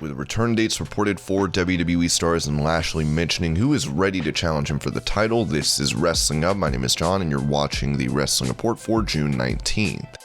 with return dates reported for WWE stars and Lashley mentioning who is ready to challenge him for the title. This is Wrestling Up. My name is John, and you're watching the Wrestling Report for June 19th.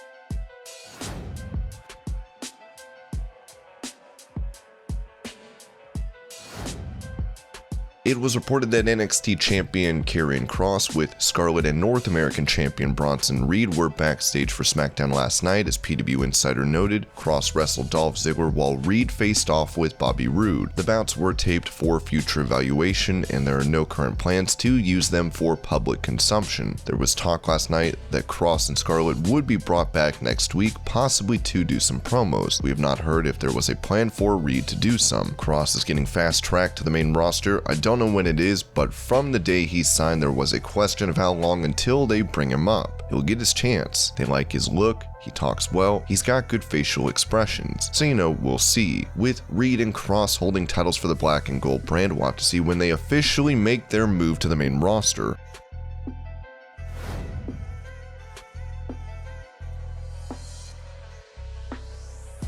It was reported that NXT champion Karrion Kross with Scarlett and North American champion Bronson Reed were backstage for SmackDown last night. As PW Insider noted, Kross wrestled Dolph Ziggler while Reed faced off with Bobby Roode. The bouts were taped for future evaluation, and there are no current plans to use them for public consumption. There was talk last night that Kross and Scarlett would be brought back next week, possibly to do some promos. We have not heard if there was a plan for Reed to do some. Kross is getting fast-tracked to the main roster. I don't know when it is, but from the day he signed there was a question of how long until they bring him up. He'll get his chance. They like his look, he talks well, he's got good facial expressions, so we'll see. With Reed and Kross holding titles for the black and gold brand, we'll have to see when they officially make their move to the main roster.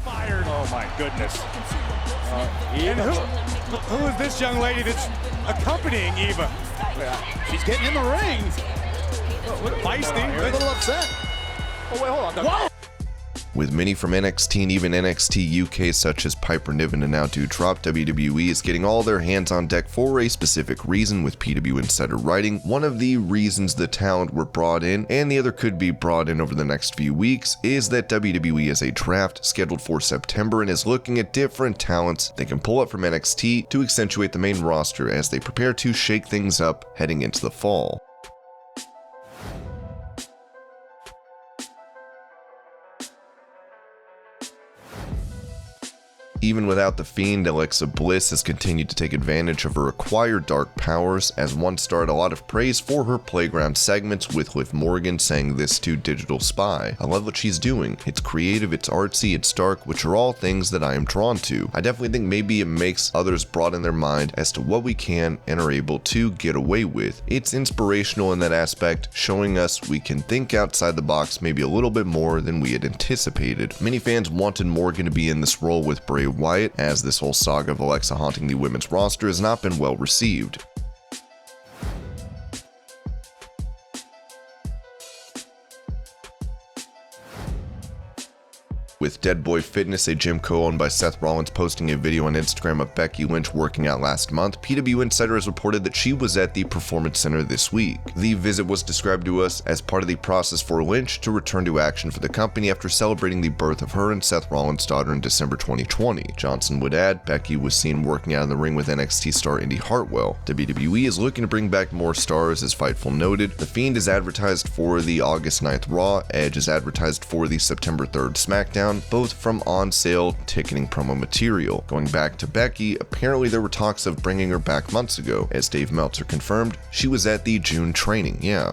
Fired. Oh my goodness. And who is this young lady that's accompanying Eva? She's getting in the ring. Feisty. A little upset. Oh, wait, hold on. Whoa! With many from NXT and even NXT UK such as Piper Niven and now Doudrop, WWE is getting all their hands on deck for a specific reason, with PW Insider writing. One of the reasons the talent were brought in, and the other could be brought in over the next few weeks, is that WWE has a draft scheduled for September and is looking at different talents they can pull up from NXT to accentuate the main roster as they prepare to shake things up heading into the fall. Even without the Fiend, Alexa Bliss has continued to take advantage of her acquired dark powers, as one starred a lot of praise for her playground segments, with Liv Morgan saying this to Digital Spy. "I love what she's doing. It's creative, it's artsy, it's dark, which are all things that I am drawn to. I definitely think maybe it makes others broaden their mind as to what we can and are able to get away with. It's inspirational in that aspect, showing us we can think outside the box maybe a little bit more than we had anticipated." Many fans wanted Morgan to be in this role with Bray Wyatt, as this whole saga of Alexa haunting the women's roster has not been well received. With Dead Boy Fitness, a gym co-owned by Seth Rollins, posting a video on Instagram of Becky Lynch working out last month, PW Insider has reported that she was at the Performance Center this week. The visit was described to us as part of the process for Lynch to return to action for the company after celebrating the birth of her and Seth Rollins' daughter in December 2020. Johnson would add, Becky was seen working out in the ring with NXT star Indy Hartwell. WWE is looking to bring back more stars, as Fightful noted. The Fiend is advertised for the August 9th Raw, Edge is advertised for the September 3rd SmackDown, both from on-sale ticketing promo material. Going back to Becky, apparently there were talks of bringing her back months ago. As Dave Meltzer confirmed, she was at the June training. Yeah,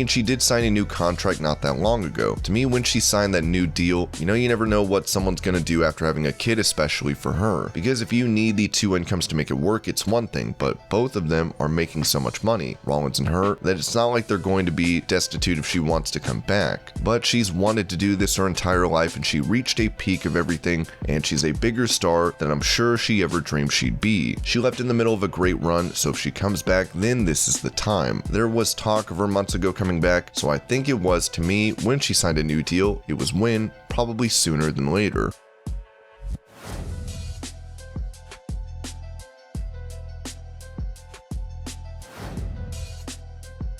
she did sign a new contract not that long ago. To me, when she signed that new deal, you never know what someone's gonna do after having a kid, especially for her. Because if you need the two incomes to make it work, it's one thing, but both of them are making so much money, Rollins and her, that it's not like they're going to be destitute if she wants to come back. But she's wanted to do this her entire life, and she reached a peak of everything, and she's a bigger star than I'm sure she ever dreamed she'd be. She left in the middle of a great run, so if she comes back, then this is the time. There was talk of her months ago coming back, so I think it was, to me, when she signed a new deal, it was when, probably sooner than later.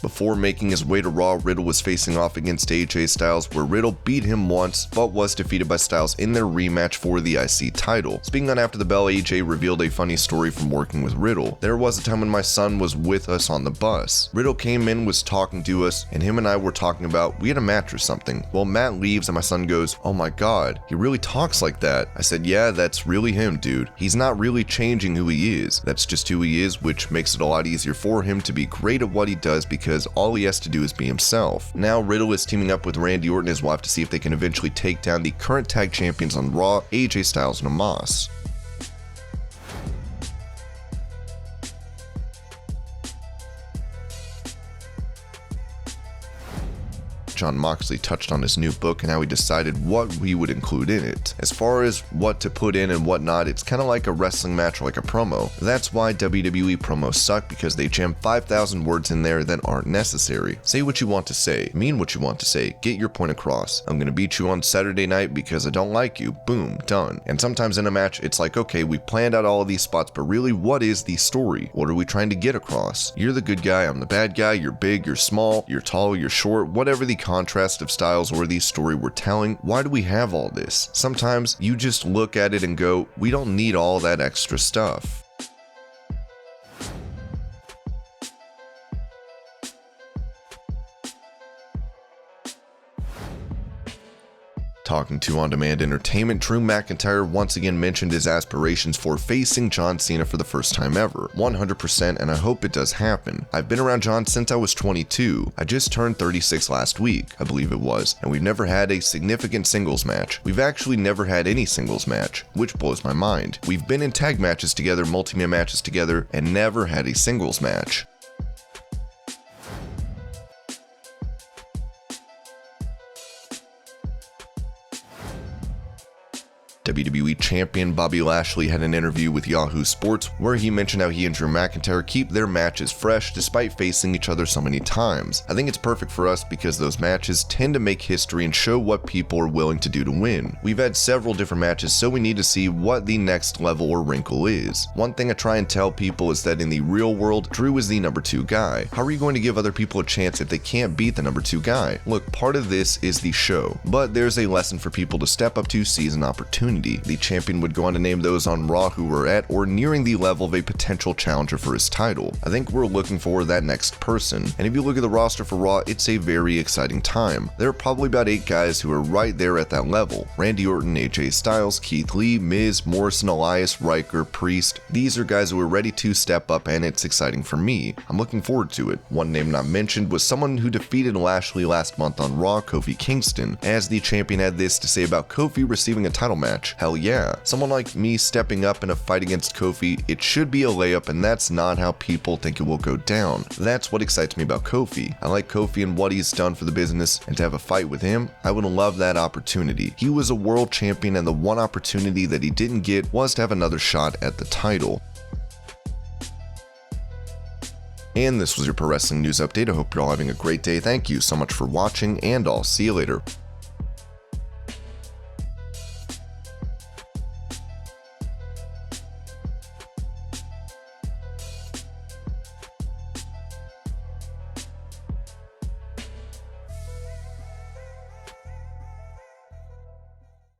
Before making his way to Raw, Riddle was facing off against AJ Styles, where Riddle beat him once, but was defeated by Styles in their rematch for the IC title. Speaking on After the Bell, AJ revealed a funny story from working with Riddle. "There was a time when my son was with us on the bus. Riddle came in, was talking to us, and him and I were talking about we had a match or something. Well, Matt leaves and my son goes, 'Oh my god, he really talks like that.' I said, 'Yeah, that's really him, dude. He's not really changing who he is. That's just who he is,' which makes it a lot easier for him to be great at what he does because all he has to do is be himself." Now Riddle is teaming up with Randy Orton as well to see if they can eventually take down the current tag champions on Raw, AJ Styles and Omos. Jon Moxley touched on his new book and how he decided what he would include in it. As far as what to put in and what not, it's kind of like a wrestling match or like a promo. That's why WWE promos suck, because they jam 5,000 words in there that aren't necessary. Say what you want to say, mean what you want to say, get your point across. I'm gonna beat you on Saturday night because I don't like you, boom, done. And sometimes in a match, it's like, okay, we planned out all of these spots, but really, what is the story? What are we trying to get across? You're the good guy, I'm the bad guy, you're big, you're small, you're tall, you're short, whatever the contrast of styles or the story we're telling, why do we have all this? Sometimes you just look at it and go, we don't need all that extra stuff. Talking to On Demand Entertainment, Drew McIntyre once again mentioned his aspirations for facing John Cena for the first time ever. 100%, and I hope it does happen. I've been around John since I was 22. I just turned 36 last week, I believe it was, and we've never had a significant singles match. We've actually never had any singles match, which blows my mind. We've been in tag matches together, multi-man matches together, and never had a singles match. WWE Champion Bobby Lashley had an interview with Yahoo Sports where he mentioned how he and Drew McIntyre keep their matches fresh despite facing each other so many times. I think it's perfect for us because those matches tend to make history and show what people are willing to do to win. We've had several different matches, so we need to see what the next level or wrinkle is. One thing I try and tell people is that in the real world, Drew is the number 2 guy. How are you going to give other people a chance if they can't beat the number 2 guy? Look, part of this is the show, but there's a lesson for people to step up to seize an opportunity. The champion would go on to name those on Raw who were at or nearing the level of a potential challenger for his title. I think we're looking for that next person, and if you look at the roster for Raw, it's a very exciting time. There are probably about 8 guys who are right there at that level. Randy Orton, AJ Styles, Keith Lee, Miz, Morrison, Elias, Riker, Priest. These are guys who are ready to step up, and it's exciting for me. I'm looking forward to it. One name not mentioned was someone who defeated Lashley last month on Raw, Kofi Kingston, as the champion had this to say about Kofi receiving a title match. Hell yeah, someone like me stepping up in a fight against Kofi, it should be a layup, and that's not how people think it will go down. That's what excites me about Kofi. I like Kofi and what he's done for the business, and to have a fight with him, I would love that opportunity. He was a world champion, and the one opportunity that he didn't get was to have another shot at the title. And this was your Pro Wrestling News Update. I hope you're all having a great day. Thank you so much for watching, and I'll see you later.